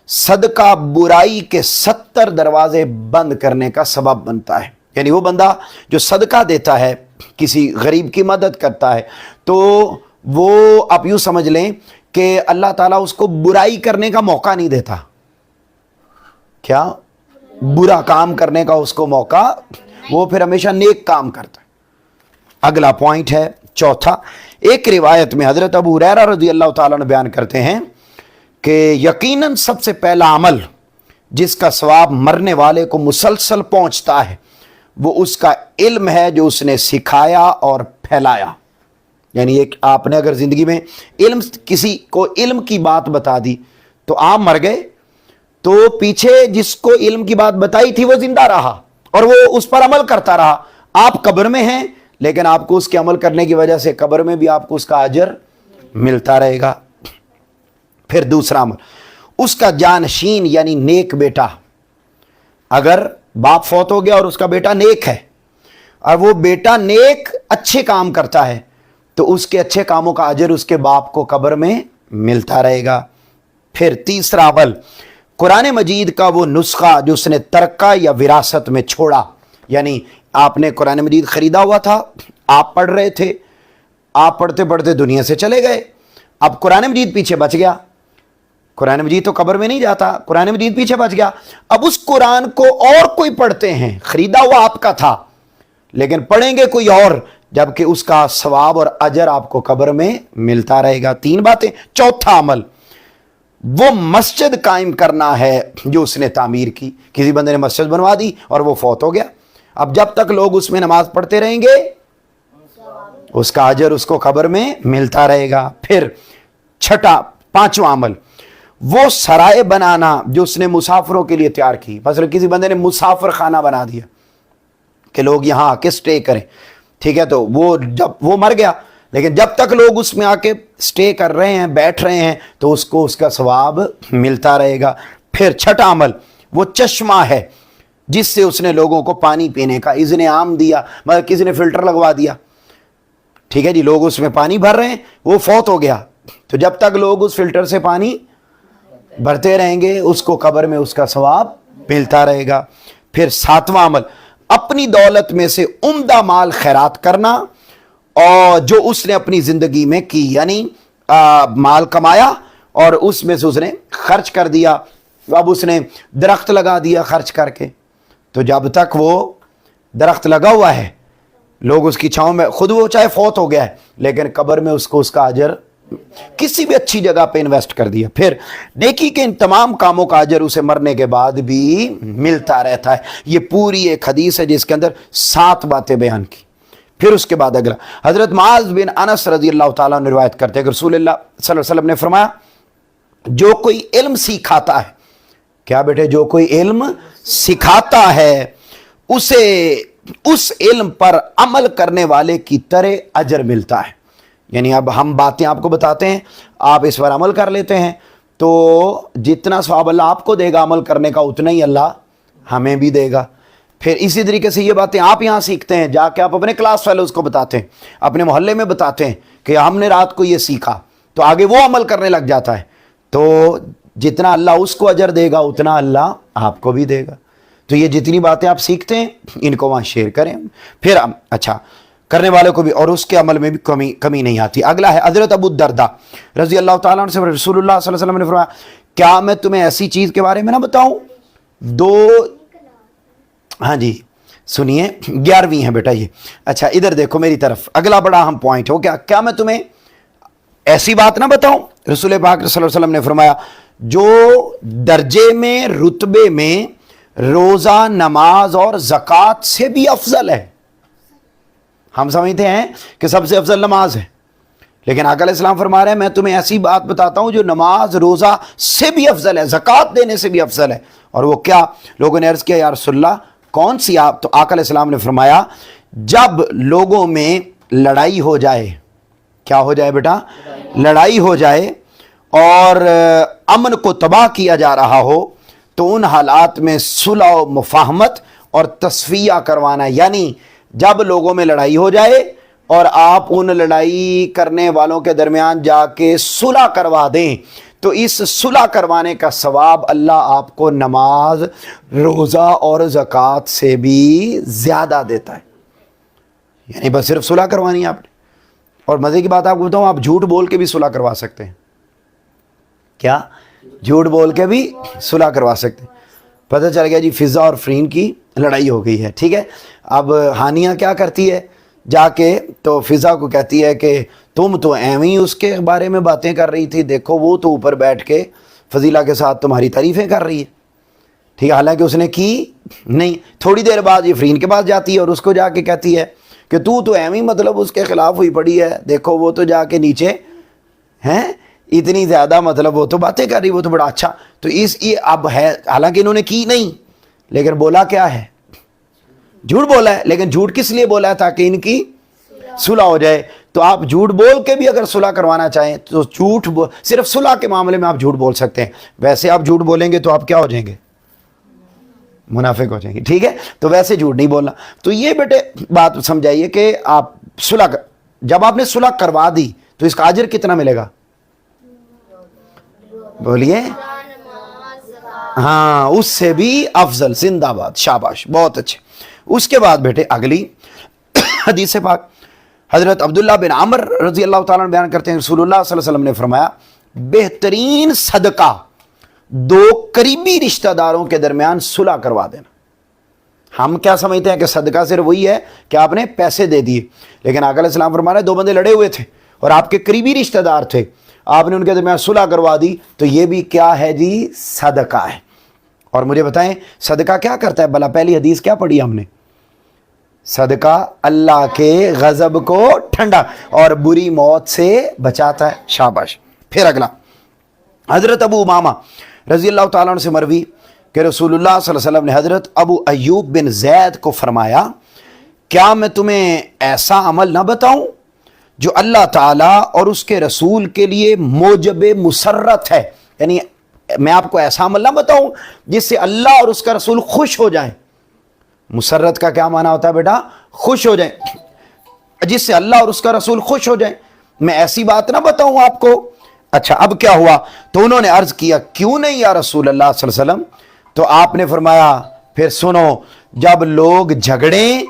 सदका बुराई के 70 दरवाजे बंद करने का सबब बनता है। यानी वो बंदा जो सदका देता है, किसी गरीब की मदद करता है, तो वो आप यूँ समझ लें कि अल्लाह ताला उसको बुराई करने का मौका नहीं देता। क्या? बुरा काम करने का उसको मौका, वो फिर हमेशा नेक काम करता है। अगला पॉइंट है चौथा, एक रिवायत में हज़रत अबू हुरैरा रज़ी अल्लाह ताला अन्हु बयान करते हैं कि यकीनन सबसे पहला अमल जिसका सवाब मरने वाले को मुसलसल पहुंचता है वो उसका इल्म है जो उसने सिखाया और फैलाया। यानी एक आपने अगर ज़िंदगी में इल्म, किसी को इल्म की बात बता दी तो आप मर गए, तो पीछे जिसको इल्म की बात बताई थी वो जिंदा रहा और वो उस पर अमल करता रहा। आप कब्र में हैं लेकिन आपको उसके अमल करने की वजह से कब्र में भी आपको उसका अजर मिलता रहेगा। फिर दूसरा अमल, उसका जानशीन यानी नेक बेटा। अगर बाप फौत हो गया और उसका बेटा नेक है और वो बेटा नेक अच्छे काम करता है तो उसके अच्छे कामों का अजर उसके बाप को कब्र में मिलता रहेगा। फिर तीसरा अमल, कुरान मजीद का वो नुस्खा जो उसने तरका या विरासत में छोड़ा। यानी आपने कुरान मजीद ख़रीदा हुआ था, आप पढ़ रहे थे, आप पढ़ते पढ़ते दुनिया से चले गए, अब कुरान मजीद पीछे बच गया। कुरान मजीद तो कब्र में नहीं जाता, कुरान मजीद पीछे बच गया। अब उस कुरान को और कोई पढ़ते हैं, ख़रीदा हुआ आपका था लेकिन पढ़ेंगे कोई और, जबकि उसका सवाब और अजर आपको कब्र में मिलता रहेगा। तीन बातें। चौथा अमल, वो मस्जिद कायम करना है जो उसने तामीर की। किसी बंदे ने मस्जिद बनवा दी और वो फौत हो गया, अब जब तक लोग उसमें नमाज पढ़ते रहेंगे उसका अजर उसको कब्र में मिलता रहेगा। फिर पांचवा अमल, वो सराय बनाना जो उसने मुसाफिरों के लिए तैयार की। मतलब किसी बंदे ने मुसाफिर खाना बना दिया कि लोग यहाँ आके स्टे करें, ठीक है, तो वो जब वो मर गया लेकिन जब तक लोग उसमें आके स्टे कर रहे हैं, बैठ रहे हैं, तो उसको उसका सवाब मिलता रहेगा। फिर छठा अमल, वो चश्मा है जिससे उसने लोगों को पानी पीने का इज़्न आम दिया। मतलब किसी ने फिल्टर लगवा दिया, ठीक है जी, लोग उसमें पानी भर रहे हैं, वो फौत हो गया, तो जब तक लोग उस फिल्टर से पानी भरते रहेंगे उसको कब्र में उसका सवाब मिलता रहेगा। फिर सातवां अमल, अपनी दौलत में से उम्दा माल खैरात करना और जो उसने अपनी ज़िंदगी में की, यानी माल कमाया और उसमें से उसने खर्च कर दिया। अब उसने दरख्त लगा दिया खर्च करके, तो जब तक वो दरख्त लगा हुआ है लोग उसकी छांव में, खुद वो चाहे फौत हो गया है लेकिन कब्र में उसको उसका अजर किसी भी अच्छी जगह पे इन्वेस्ट कर दिया। फिर नेकी के इन तमाम कामों का अजर उसे मरने के बाद भी मिलता रहता है। ये पूरी एक हदीस है जिसके अंदर 7 बातें बयान की। پھر اس کے بعد اگلا حضرت معاذ بن انس رضی اللہ تعالیٰ نے روایت کرتے ہیں کہ رسول اللہ صلی اللہ علیہ وسلم نے فرمایا جو کوئی علم سکھاتا ہے، کیا بیٹے، جو کوئی علم سکھاتا ہے اسے اس علم پر عمل کرنے والے کی طرح اجر ملتا ہے. یعنی اب ہم باتیں آپ کو بتاتے ہیں، آپ اس پر عمل کر لیتے ہیں تو جتنا ثواب اللہ آپ کو دے گا عمل کرنے کا، اتنا ہی اللہ ہمیں بھی دے گا. پھر اسی طریقے سے یہ باتیں آپ یہاں سیکھتے ہیں، جا کے آپ اپنے کلاس فیلوز کو بتاتے ہیں، اپنے محلے میں بتاتے ہیں کہ ہم نے رات کو یہ سیکھا، تو آگے وہ عمل کرنے لگ جاتا ہے. تو جتنا اللہ اس کو اجر دے گا اتنا اللہ آپ کو بھی دے گا. تو یہ جتنی باتیں آپ سیکھتے ہیں ان کو وہاں شیئر کریں، پھر اچھا کرنے والے کو بھی، اور اس کے عمل میں بھی کمی نہیں آتی. اگلا ہے حضرت ابو الدرداء رضی اللہ تعالیٰ عنہ سے رسول اللہ صلی اللہ علیہ وسلم نے فرمایا کیا میں تمہیں ایسی چیز کے بارے میں نہ بتاؤں ہاں جی سنیے 11ویں ہے بیٹا یہ. اچھا ادھر دیکھو میری طرف، اگلا بڑا اہم پوائنٹ ہو کیا میں تمہیں ایسی بات نہ بتاؤں. رسول پاک صلی اللہ علیہ وسلم نے فرمایا جو درجے میں رتبے میں روزہ نماز اور زکوٰۃ سے بھی افضل ہے. ہم سمجھتے ہیں کہ سب سے افضل نماز ہے، لیکن آقا علیہ السلام فرما رہے ہیں میں تمہیں ایسی بات بتاتا ہوں جو نماز روزہ سے بھی افضل ہے، زکوٰۃ دینے سے بھی افضل ہے. اور وہ کیا؟ لوگوں نے عرض کیا یا رسول اللہ کون سی آپ؟ تو آقا علیہ السلام نے فرمایا جب لوگوں میں لڑائی ہو جائے، کیا ہو جائے بیٹا؟ لڑائی ہو جائے اور امن کو تباہ کیا جا رہا ہو، تو ان حالات میں صلح و مفاہمت اور تصفیہ کروانا. یعنی جب لوگوں میں لڑائی ہو جائے اور آپ ان لڑائی کرنے والوں کے درمیان جا کے صلح کروا دیں، تو اس صلح کروانے کا ثواب اللہ آپ کو نماز روزہ اور زکوٰۃ سے بھی زیادہ دیتا ہے. یعنی بس صرف صلح کروانی ہے آپ نے. اور مزے کی بات آپ کو بتاؤں، آپ جھوٹ بول کے بھی صلح کروا سکتے ہیں. کیا؟ جھوٹ بول کے بھی صلح کروا سکتے ہیں. پتہ چل گیا جی فضا اور فرین کی لڑائی ہو گئی ہے، ٹھیک ہے. اب ہانیہ کیا کرتی ہے جا کے، تو فضا کو کہتی ہے کہ تم تو ایویں اس کے بارے میں باتیں کر رہی تھی، دیکھو وہ تو اوپر بیٹھ کے فضیلہ کے ساتھ تمہاری تعریفیں کر رہی ہے، ٹھیک ہے، حالانکہ اس نے کی نہیں. تھوڑی دیر بعد یہ فرین کے پاس جاتی ہے اور اس کو جا کے کہتی ہے کہ تو ایویں مطلب اس کے خلاف ہوئی پڑی ہے، دیکھو وہ تو جا کے نیچے ہیں اتنی زیادہ مطلب وہ تو باتیں کر رہی، وہ تو بڑا اچھا. تو یہ اب ہے، حالانکہ انہوں نے کی نہیں، لیکن بولا کیا ہے؟ جھوٹ بولا ہے. لیکن جھوٹ کس لیے بولا ہے؟ تاکہ ان کی صلح ہو جائے. تو آپ جھوٹ بول کے بھی اگر صلح کروانا چاہیں تو صرف صلح کے معاملے میں آپ جھوٹ بول سکتے ہیں. ویسے آپ جھوٹ بولیں گے تو آپ کیا ہو جائیں گے؟ منافق ہو جائیں گے، ٹھیک ہے. تو ویسے جھوٹ نہیں بولنا. تو یہ بیٹے بات سمجھائیے کہ آپ جب آپ نے صلح کروا دی تو اس کا اجر کتنا ملے گا؟ بولیے. ہاں اس سے بھی افضل. زندہ باد، شاباش، بہت اچھے. اس کے بعد بیٹے اگلی حدیث پاک حضرت عبداللہ بن عمر رضی اللہ تعالیٰ عنہ بیان کرتے ہیں رسول اللہ صلی اللہ علیہ وسلم نے فرمایا بہترین صدقہ دو قریبی رشتہ داروں کے درمیان صلح کروا دینا. ہم کیا سمجھتے ہیں کہ صدقہ صرف وہی ہے کہ آپ نے پیسے دے دیے، لیکن آقا علیہ السلام فرما رہے ہیں دو بندے لڑے ہوئے تھے اور آپ کے قریبی رشتہ دار تھے، آپ نے ان کے درمیان صلح کروا دی، تو یہ بھی کیا ہے جی؟ صدقہ ہے. اور مجھے بتائیں صدقہ کیا کرتا ہے بھلا؟ پہلی حدیث کیا پڑھی ہم نے؟ صدقہ اللہ کے غضب کو ٹھنڈا اور بری موت سے بچاتا ہے. شاباش. پھر اگلا حضرت ابو امامہ رضی اللہ تعالیٰ عنہ سے مروی کہ رسول اللہ صلی اللہ علیہ وسلم نے حضرت ابو ایوب بن زید کو فرمایا کیا میں تمہیں ایسا عمل نہ بتاؤں جو اللہ تعالیٰ اور اس کے رسول کے لیے موجب مسرت ہے؟ یعنی میں آپ کو ایسا عمل نہ بتاؤں جس سے اللہ اور اس کا رسول خوش ہو جائیں. مسرت کا کیا معنی ہوتا ہے بیٹا؟ خوش ہو جائیں، جس سے اللہ اور اس کا رسول خوش ہو جائیں. میں ایسی بات نہ بتاؤں آپ کو؟ اچھا اب کیا ہوا؟ تو انہوں نے عرض کیا کیوں نہیں یا رسول اللہ صلی اللہ علیہ وسلم؟ تو آپ نے فرمایا پھر سنو، جب لوگ جھگڑیں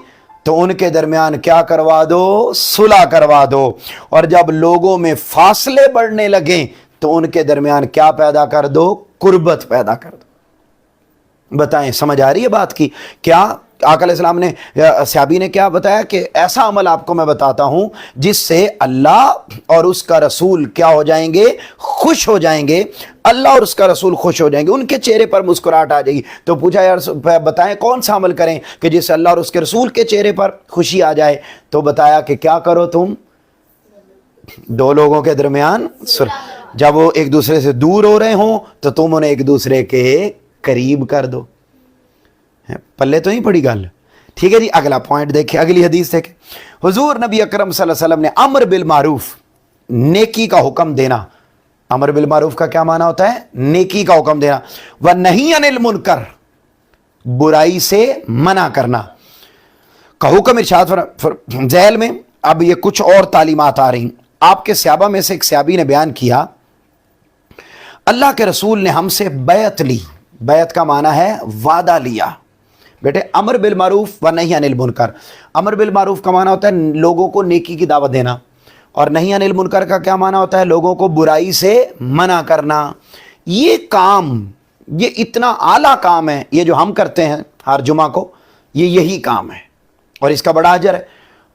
تو ان کے درمیان کیا کروا دو؟ صلح کروا دو. اور جب لوگوں میں فاصلے بڑھنے لگیں تو ان کے درمیان کیا پیدا کر دو؟ قربت پیدا کر دو. بتائیں سمجھ آ رہی ہے بات کی؟ کیا آقا علیہ السلام نے صحابی نے کیا بتایا کہ ایسا عمل آپ کو میں بتاتا ہوں جس سے اللہ اور اس کا رسول کیا ہو جائیں گے؟ خوش ہو جائیں گے، اللہ اور اس کا رسول خوش ہو جائیں گے، ان کے چہرے پر مسکراہٹ آ جائے گی۔ تو پوچھا یار بتائیں کون سا عمل کریں کہ جس سے اللہ اور اس کے رسول کے چہرے پر خوشی آ جائے؟ تو بتایا کہ کیا کرو تم، دو لوگوں کے درمیان جب وہ ایک دوسرے سے دور ہو رہے ہوں تو تم انہیں ایک دوسرے کے قریب کر دو۔ پلے تو نہیں پڑی گل؟ ٹھیک ہے جی، اگلا پوائنٹ دیکھیں، اگلی حدیث دیکھیں۔ حضور نبی اکرم صلی اللہ علیہ وسلم نے امر بالمعروف، نیکی کا حکم دینا۔ امر بالمعروف کا کیا معنی ہوتا ہے؟ نیکی کا حکم دینا۔ ونہی عن المنکر، برائی سے منع کرنا کا حکم ارشاد ذیل میں۔ اب یہ کچھ اور تعلیمات آ رہی۔ آپ کے صحابہ میں سے ایک صحابی نے بیان کیا اللہ کے رسول نے ہم سے بیعت لی۔ بیعت کا معنی ہے وعدہ لیا۔ بیٹے امر بالمعروف و نہی عن المنکر، امر بالمعروف کا معنی ہوتا ہے لوگوں کو نیکی کی دعوت دینا، اور نہی عن المنکر کا کیا معنی ہوتا ہے؟ لوگوں کو برائی سے منع کرنا۔ یہ کام، یہ اتنا اعلیٰ کام ہے، یہ جو ہم کرتے ہیں ہر جمعہ کو، یہی کام ہے اور اس کا بڑا اجر ہے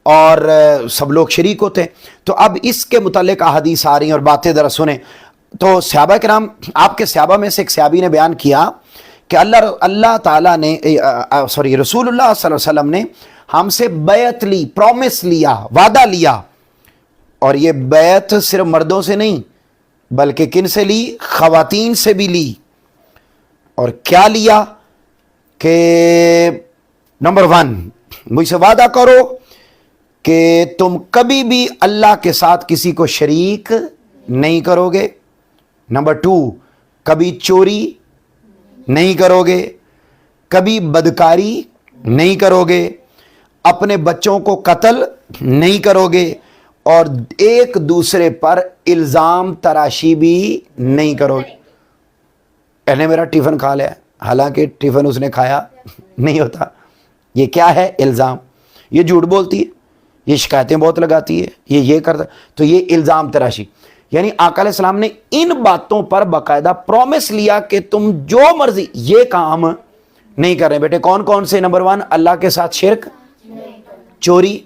اور سب لوگ شریک ہوتے ہیں۔ تو اب اس کے متعلق احادیث آ رہی ہیں اور باتیں ذرا سنیں۔ تو صحابہ کرام، آپ کے صحابہ میں سے ایک صحابی نے بیان کیا کہ اللہ تعالیٰ نے رسول اللہ صلی اللہ علیہ وسلم نے ہم سے بیعت لی، پرومس لیا، وعدہ لیا، اور یہ بیعت صرف مردوں سے نہیں بلکہ کن سے لی؟ خواتین سے بھی لی۔ اور کیا لیا کہ نمبر 1 مجھ سے وعدہ کرو کہ تم کبھی بھی اللہ کے ساتھ کسی کو شریک نہیں کرو گے۔ نمبر 2 کبھی چوری نہیں کرو گے، کبھی بدکاری نہیں کرو گے، اپنے بچوں کو قتل نہیں کرو گے، اور ایک دوسرے پر الزام تراشی بھی نہیں کرو گے۔ میں نے میرا ٹفن کھا لیا، حالانکہ ٹفن اس نے کھایا نہیں ہوتا۔ یہ کیا ہے؟ الزام۔ یہ جھوٹ بولتی ہے، یہ شکایتیں بہت لگاتی ہے، یہ کرتا، تو یہ الزام تراشی۔ یعنی آقا علیہ السلام نے ان باتوں پر باقاعدہ پرومس لیا کہ تم جو مرضی یہ کام نہیں کر رہے۔ بیٹے کون کون سے؟ نمبر 1 اللہ کے ساتھ شرک، چوری،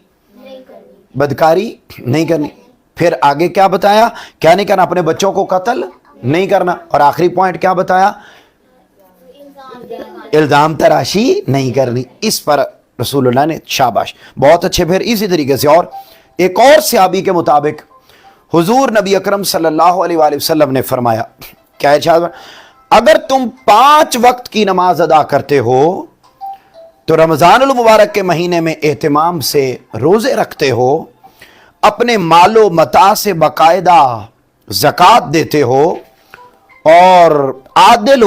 بدکاری نہیں کرنی۔ پھر آگے کیا بتایا؟ کیا نہیں کرنا؟ اپنے بچوں کو قتل نہیں کرنا۔ اور آخری پوائنٹ کیا بتایا؟ الزام تراشی نہیں کرنی۔ اس پر رسول اللہ نے شاباش، بہت اچھے۔ پھر اسی طریقے سے اور ایک اور صحابی کے مطابق حضور نبی اکرم صلی اللہ علیہ وآلہ وسلم نے فرمایا، کیا ارشاد؟ اگر تم 5 وقت کی نماز ادا کرتے ہو تو رمضان المبارک کے مہینے میں اہتمام سے روزے رکھتے ہو، اپنے مال و متاع سے باقاعدہ زکوٰۃ دیتے ہو، اور عادل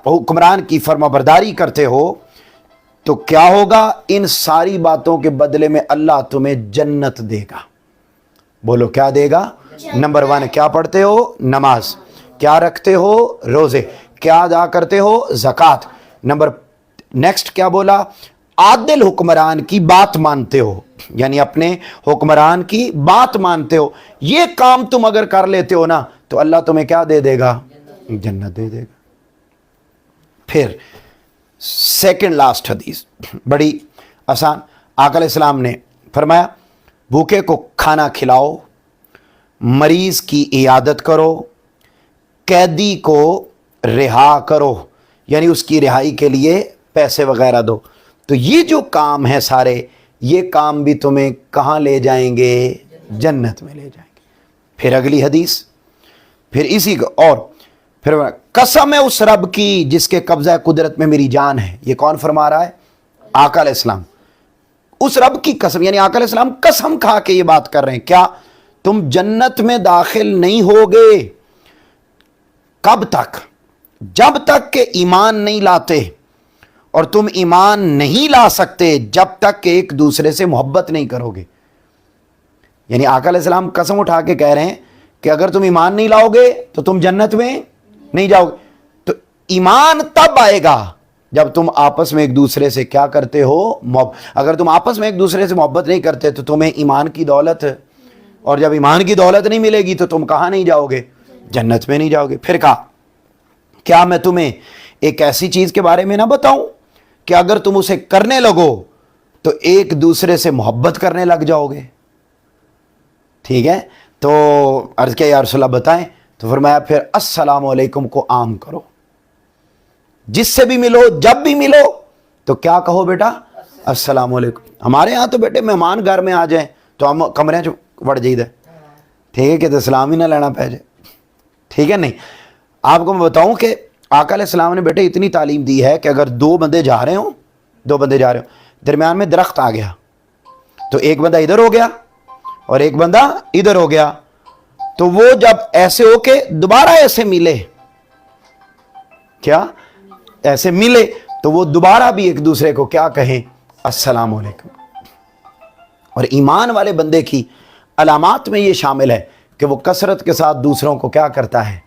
حکمران کی فرما برداری کرتے ہو، تو کیا ہوگا؟ ان ساری باتوں کے بدلے میں اللہ تمہیں جنت دے گا۔ بولو کیا دے گا؟ نمبر 1 کیا پڑھتے ہو؟ نماز۔ کیا رکھتے ہو؟ روزے۔ کیا ادا کرتے ہو؟ زکوٰۃ۔ نیکسٹ کیا بولا؟ عادل حکمران کی بات مانتے ہو، یعنی اپنے حکمران کی بات مانتے ہو۔ یہ کام تم اگر کر لیتے ہو نا تو اللہ تمہیں کیا دے دے گا؟ جنت دے دے گا۔ پھر سیکنڈ لاسٹ حدیث بڑی آسان۔ آقا علیہ السلام نے فرمایا بھوکے کو کھانا کھلاؤ، مریض کی عیادت کرو، قیدی کو رہا کرو، یعنی اس کی رہائی کے لیے پیسے وغیرہ دو۔ تو یہ جو کام ہے سارے، یہ کام بھی تمہیں کہاں لے جائیں گے؟ جنت میں لے جائیں گے۔ پھر اگلی حدیث، پھر اسی کو، اور پھر قسم ہے اس رب کی جس کے قبضہ قدرت میں میری جان ہے۔ یہ کون فرما رہا ہے؟ آقا علیہ السلام۔ اس رب کی قسم، یعنی آقا علیہ السلام قسم کھا کے یہ بات کر رہے ہیں، کیا؟ تم جنت میں داخل نہیں ہوگے۔ کب تک؟ جب تک کہ ایمان نہیں لاتے، اور تم ایمان نہیں لا سکتے جب تک کہ ایک دوسرے سے محبت نہیں کرو گے۔ یعنی آقا علیہ السلام قسم اٹھا کے کہہ رہے ہیں کہ اگر تم ایمان نہیں لاؤ گے تو تم جنت میں نہیں جاؤ گے۔ تو ایمان تب آئے گا جب تم آپس میں ایک دوسرے سے کیا کرتے ہو؟ اگر تم آپس میں ایک دوسرے سے محبت نہیں کرتے تو تمہیں ایمان کی دولت، اور جب ایمان کی دولت نہیں ملے گی تو تم کہاں نہیں جاؤ گے؟ جنت میں نہیں جاؤ گے۔ پھر کہا کیا میں تمہیں ایک ایسی چیز کے بارے میں نہ بتاؤں کہ اگر تم اسے کرنے لگو تو ایک دوسرے سے محبت کرنے لگ جاؤ گے. ٹھیک ہے, تو عرض کیا یا رسول اللہ بتائیں, تو فرمایا پھر السلام علیکم کو عام کرو. جس سے بھی ملو, جب بھی ملو تو کیا کہو بیٹا, السلام علیکم. ہمارے ہاں تو بیٹے مہمان گھر میں آ جائیں تو ہم کمرے چ وڑ جائیے, ٹھیک ہے, کہ تو سلام ہی نہ لینا پہ جائے. ٹھیک ہے, نہیں, آپ کو میں بتاؤں کہ آقا علیہ السلام نے بیٹے اتنی تعلیم دی ہے کہ اگر دو بندے جا رہے ہوں, درمیان میں درخت آ گیا, تو ایک بندہ ادھر ہو گیا اور ایک بندہ ادھر ہو گیا, تو وہ جب ایسے ہو کے دوبارہ ایسے ملے, کیا ایسے ملے, تو وہ دوبارہ بھی ایک دوسرے کو کیا کہیں, السلام علیکم. اور ایمان والے بندے کی علامات میں یہ شامل ہے کہ وہ کثرت کے ساتھ دوسروں کو کیا کرتا ہے,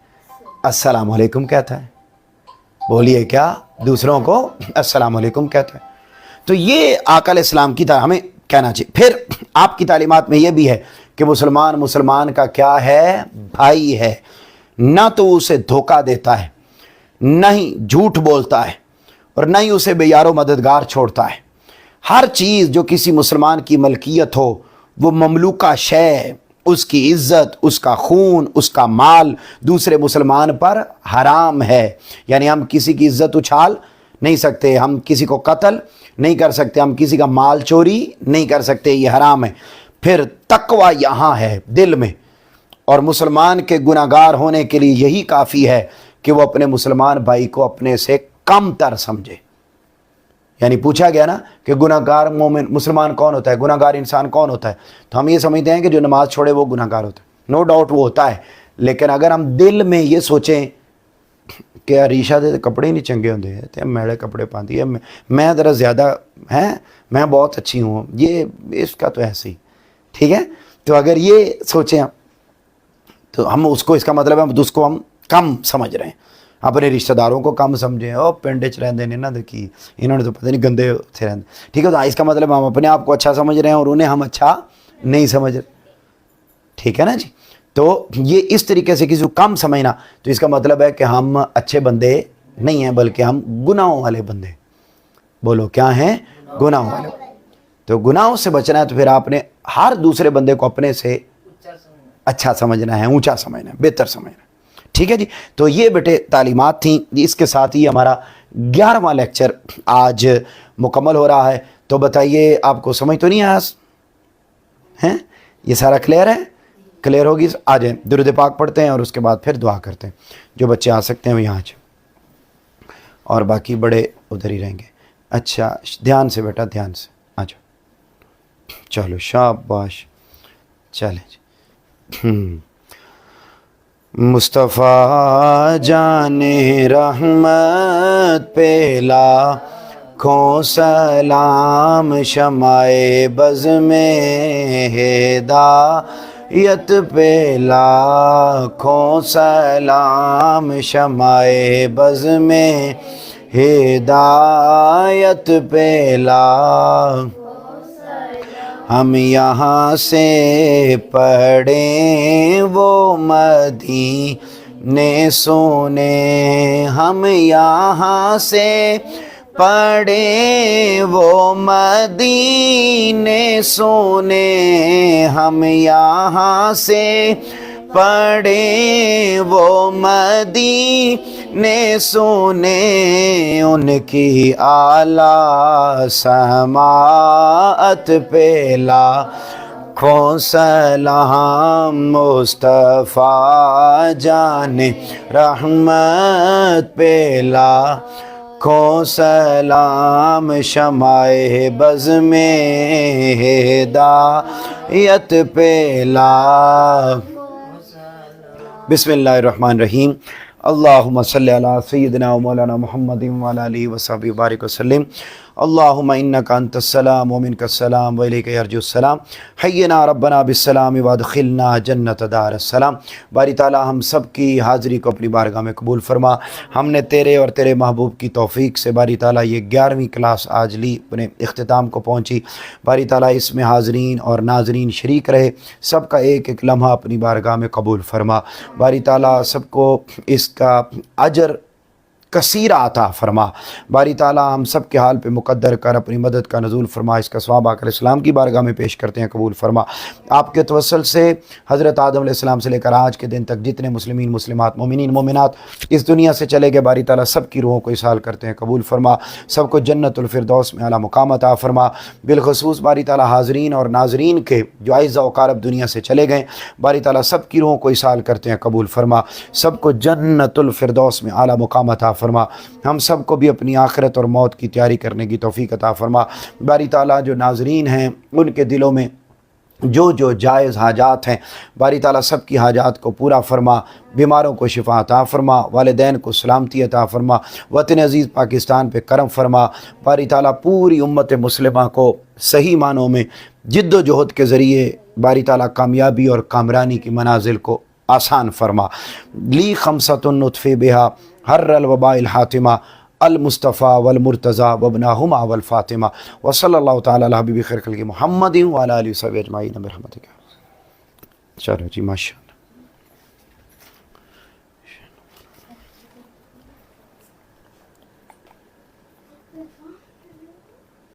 السلام علیکم کہتا ہے. بولیے کیا, دوسروں کو السلام علیکم کہتا ہے. تو یہ آقا علیہ السلام کی ہمیں کہنا چاہیے. پھر آپ کی تعلیمات میں یہ بھی ہے کہ مسلمان کا کیا ہے, بھائی ہے. نہ تو اسے دھوکہ دیتا ہے, نہ ہی جھوٹ بولتا ہے, اور نہ ہی اسے بے یار و مددگار چھوڑتا ہے. ہر چیز جو کسی مسلمان کی ملکیت ہو وہ مملوکہ شے, اس کی عزت, اس کا خون, اس کا مال دوسرے مسلمان پر حرام ہے. یعنی ہم کسی کی عزت اچھال نہیں سکتے, ہم کسی کو قتل نہیں کر سکتے, ہم کسی کا مال چوری نہیں کر سکتے, یہ حرام ہے. پھر تقوی یہاں ہے دل میں, اور مسلمان کے گناہگار ہونے کے لیے یہی کافی ہے کہ وہ اپنے مسلمان بھائی کو اپنے سے کم تر سمجھے. یعنی پوچھا گیا نا کہ گناہگار مومن مسلمان کون ہوتا ہے, گناہگار انسان کون ہوتا ہے, تو ہم یہ سمجھتے ہیں کہ جو نماز چھوڑے وہ گناہگار ہوتا ہے. نو ڈاؤٹ وہ ہوتا ہے, لیکن اگر ہم دل میں یہ سوچیں کہ ریشا دے کپڑے ہی نہیں چنگے ہوندے, میڑے کپڑے پاندی ہے, میں ذرا زیادہ ہیں, میں بہت اچھی ہوں, یہ اس کا تو ایسے ہی. ٹھیک ہے, تو اگر یہ سوچیں تو ہم اس کو, اس کا مطلب ہے اس کو ہم کم سمجھ رہے ہیں, اپنے رشتہ داروں کو کم سمجھیں. او پنڈ چ رہتے ہیں نا, دیکھی انہوں نے تو پتہ نہیں گندے سے رہتے. ٹھیک ہے, تو اس کا مطلب ہم اپنے آپ کو اچھا سمجھ رہے ہیں اور انہیں ہم اچھا نہیں سمجھ رہے. ٹھیک ہے نا جی. تو یہ اس طریقے سے کسی کو کم سمجھنا, تو اس کا مطلب ہے کہ ہم اچھے بندے نہیں ہیں بلکہ ہم گناہوں والے بندے. بولو کیا ہیں, گناہوں والے. تو گناہوں سے بچنا ہے تو پھر آپ نے ہر دوسرے بندے کو اپنے سے اچھا سمجھنا ہے, اونچا سمجھنا ہے, بہتر سمجھنا ہے. ٹھیک ہے جی. تو یہ بیٹے تعلیمات تھیں. اس کے ساتھ ہی ہمارا 11واں لیکچر آج مکمل ہو رہا ہے. تو بتائیے آپ کو سمجھ تو نہیں آیا ہیں, یہ سارا کلیئر ہے؟ کلیئر ہوگی. آ جائیں, درود پاک پڑھتے ہیں اور اس کے بعد پھر دعا کرتے ہیں. جو بچے آ سکتے ہیں وہ یہاں آ, اور باقی بڑے ادھر ہی رہیں گے. اچھا, دھیان سے بیٹا, دھیان سے آ جاؤ. چلو شاباش, چلیں جی. مصطفیٰ جان رحمت پہ لاکھوں سلام, شمع بز میں ہدایت پہ لاکھوں سلام, شمع بز میں ہدایت پہ لاکھوں. ہم یہاں سے پڑھیں وہ مدینے سنے, ہم یہاں سے پڑھیں وہ مدینے سنے, ہم یہاں سے پڑھیں وہ مدینے سنے, ان کی اعلیٰ سماعت پہ لاکھوں سلام, مصطفیٰ جان رحمت پہ لاکھوں سلام, شمع بز میں ہدایت پہ لاکھوں. بسم اللہ الرحمن الرحیم. اللہم صلی علی سیدنا و مولانا محمد وعلی آلہ وصحبہ وبارک وسلم. اللہم انک انت السلام ومنک السلام والیک یرجع السلام. حینا ربنا بالسلام وادخلنا جنت دار السلام. باری تعالی ہم سب کی حاضری کو اپنی بارگاہ میں قبول فرما. ہم نے تیرے اور تیرے محبوب کی توفیق سے باری تعالی یہ 11ویں کلاس آج لی اپنے اختتام کو پہنچی. باری تعالی اس میں حاضرین اور ناظرین شریک رہے, سب کا ایک ایک لمحہ اپنی بارگاہ میں قبول فرما. باری تعالی سب کو اس کا اجر کثیرہ عطا فرما۔ باری تعالیٰ ہم سب کے حال پہ مقدر کر اپنی مدد کا نزول فرما، اس کا ثواب آقا علیہ السلام کی بارگاہ میں پیش کرتے ہیں، قبول فرما۔ آپ کے توسل سے حضرت آدم علیہ السلام سے لے کر آج کے دن تک جتنے مسلمین مسلمات مومنین مومنات اس دنیا سے چلے گئے، باری تعالیٰ سب کی روحوں کو اصال کرتے ہیں، قبول فرما۔ سب کو جنت الفردوس میں اعلیٰ مقام عطا فرما۔ بالخصوص باری تعالیٰ حاضرین اور ناظرین کے جو اعزاء و اقارب دنیا سے چلے گئے، باری تعالیٰ سب کی روحوں کو اصال کرتے ہیں، قبول فرما۔ سب کو جنت الفردوس میں اعلیٰ مقام عطا فرما۔ ہم سب کو بھی اپنی آخرت اور موت کی تیاری کرنے کی توفیق عطا فرما۔ باری تعالیٰ جو ناظرین ہیں ان کے دلوں میں جو جائز حاجات ہیں، باری تعالیٰ سب کی حاجات کو پورا فرما۔ بیماروں کو شفا عطا فرما، والدین کو سلامتی عطا فرما، وطن عزیز پاکستان پہ کرم فرما۔ باری تعالیٰ پوری امت مسلمہ کو صحیح معنوں میں جد و جہد کے ذریعے باری تعالیٰ کامیابی اور کامرانی کی منازل کو آسان فرما۔ لی خمسۃ نطفی بہا حر الوباء الحاتمہ المصطفیٰ والمرتضیٰ وابناہما والفاطمہ وصلی اللہ تعالی علی حبیب خیر خلق محمد وعلی آلہ وصحبہ اجمعین برحمتک۔ چلو جی ماشاء اللہ۔